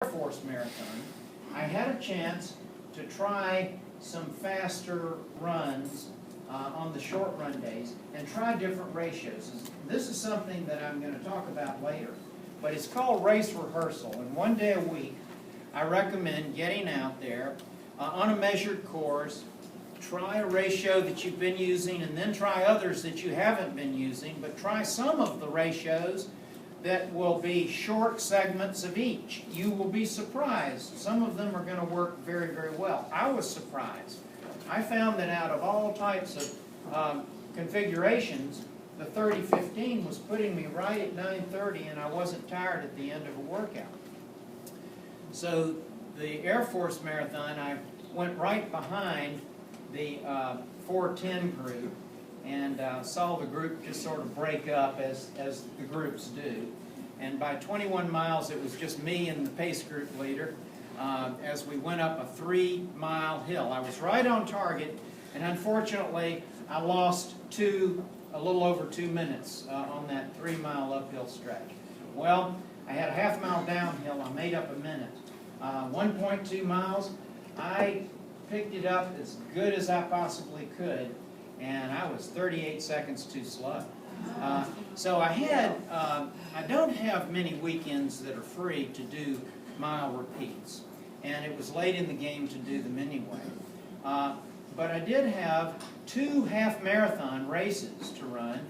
Air Force Marathon, I had a chance to try some faster runs on the short run days and try different ratios. This is something that I'm going to talk about later, but it's called race rehearsal, and 1 day a week I recommend getting out there on a measured course, try a ratio that you've been using and then try others that you haven't been using, but try some of the ratios that will be short segments of each. You will be surprised. Some of them are going to work very, very well. I was surprised. I found that out of all types of configurations, the 30-15 was putting me right at 9:30, and I wasn't tired at the end of a workout. So the Air Force Marathon, I went right behind the 4:10 group, and saw the group just sort of break up as the groups do. And by 21 miles, it was just me and the pace group leader as we went up a 3-mile hill. I was right on target, and unfortunately, I lost a little over 2 minutes on that 3-mile uphill stretch. Well, I had a half-mile downhill. I made up a minute. 1.2 miles, I picked it up as good as I possibly could, and I was 38 seconds too slow. So I don't have many weekends that are free to do mile repeats, and it was late in the game to do them anyway. But I did have 2 half-marathon races to run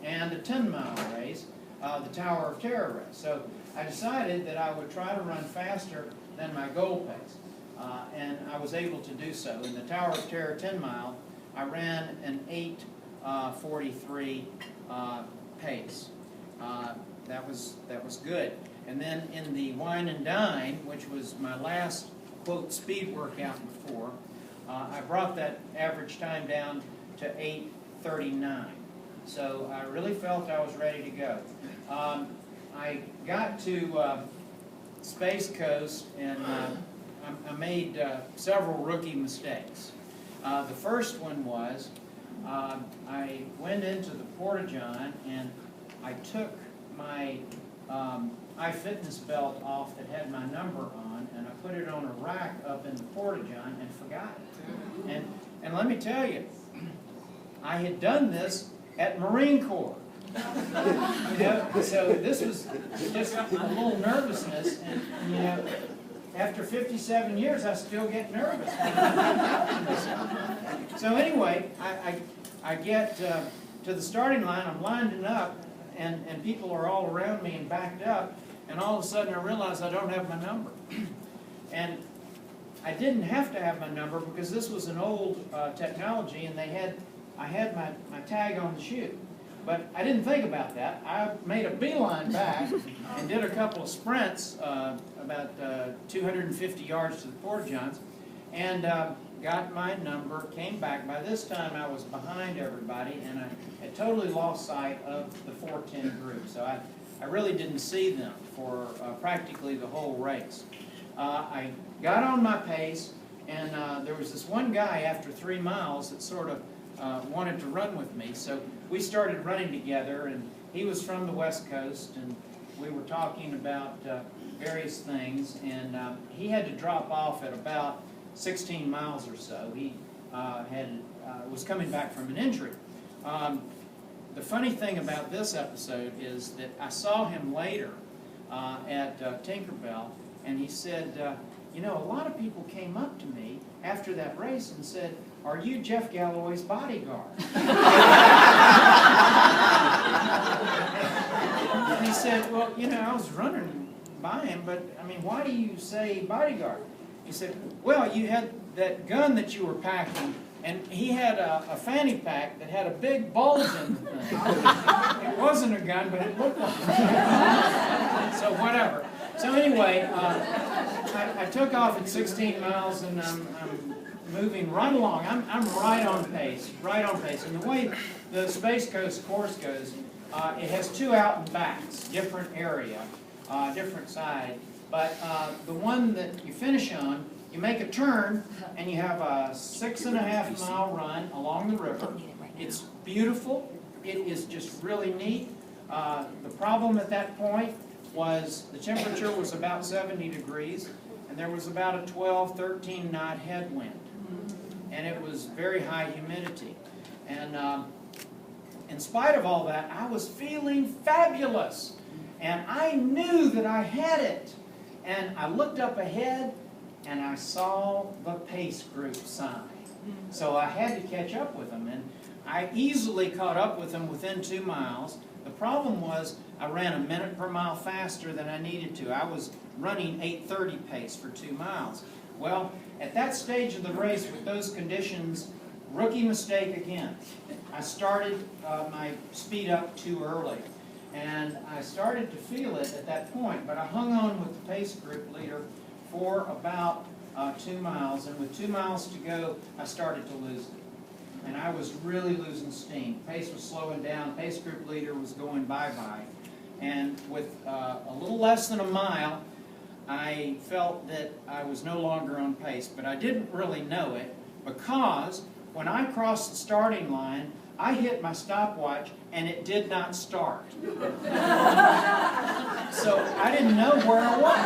and a 10-mile race, the Tower of Terror race. So I decided that I would try to run faster than my goal pace, and I was able to do so. In the Tower of Terror 10-mile, I ran an 8:43 pace. That was good. And then in the Wine and Dine, which was my last quote speed workout before, I brought that average time down to 8:39. So I really felt I was ready to go. I got to Space Coast, and I made several rookie mistakes. The first one was I went into the Porta-John and I took my iFitness belt off that had my number on, and I put it on a rack up in the Porta-John and forgot it. And let me tell you, I had done this at Marine Corps. So this was just a little nervousness, and after 57 years, I still get nervous. So anyway, I get to the starting line, I'm lining up, and people are all around me and backed up, and all of a sudden I realize I don't have my number. And I didn't have to have my number because this was an old technology, and I had my tag on the shoe. But I didn't think about that. I made a beeline back and did a couple of sprints, about 250 yards to the Porta-Johns, and got my number, came back. By this time I was behind everybody, and I had totally lost sight of the 4:10 group. So I really didn't see them for practically the whole race. I got on my pace, and there was this one guy after 3 miles that sort of wanted to run with me. So we started running together, and he was from the West Coast, and we were talking about various things, and he had to drop off at about 16 miles or so. He was coming back from an injury. The funny thing about this episode is that I saw him later at Tinkerbell, and he said, a lot of people came up to me after that race and said, "Are you Jeff Galloway's bodyguard?" And he said, "Well, I was running by him, but, why do you say bodyguard?" He said, "Well, you had that gun that you were packing, and he had a fanny pack that had a big bulge in the thing. It wasn't a gun, but it looked like it." So whatever. So anyway, I took off at 16 miles, and I'm moving right along. I'm right on pace, right on pace. And the way the Space Coast course goes, it has 2 out and backs, different area, different side. But the one that you finish on, you make a turn, and you have a 6.5-mile run along the river. It's beautiful. It is just really neat. The problem at that point was the temperature was about 70 degrees, and there was about a 12, 13 knot headwind. And it was very high humidity. And in spite of all that, I was feeling fabulous. And I knew that I had it. And I looked up ahead, and I saw the pace group sign. So I had to catch up with them. And I easily caught up with them within 2 miles. The problem was I ran a minute per mile faster than I needed to. I was running 8:30 pace for 2 miles. Well, at that stage of the race with those conditions, rookie mistake again. I started my speed up too early. And I started to feel it at that point, but I hung on with the pace group leader for about 2 miles. And with 2 miles to go, I started to lose it. And I was really losing steam. Pace was slowing down. Pace group leader was going bye-bye. And with a little less than a mile, I felt that I was no longer on pace. But I didn't really know it, because when I crossed the starting line, I hit my stopwatch and it did not start. So I didn't know where I was.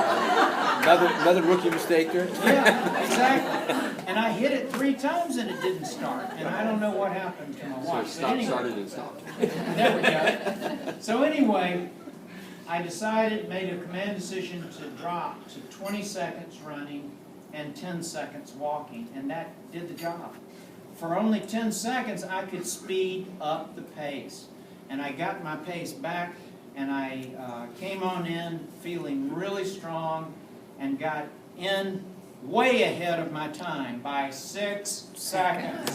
Another rookie mistake there? Yeah, exactly. And I hit it 3 times and it didn't start. And I don't know what happened to my watch. So it started and stopped. There we go. So anyway, I made a command decision to drop to 20 seconds running and 10 seconds walking. And that did the job. For only 10 seconds, I could speed up the pace. And I got my pace back, and I came on in feeling really strong and got in way ahead of my time by 6 seconds.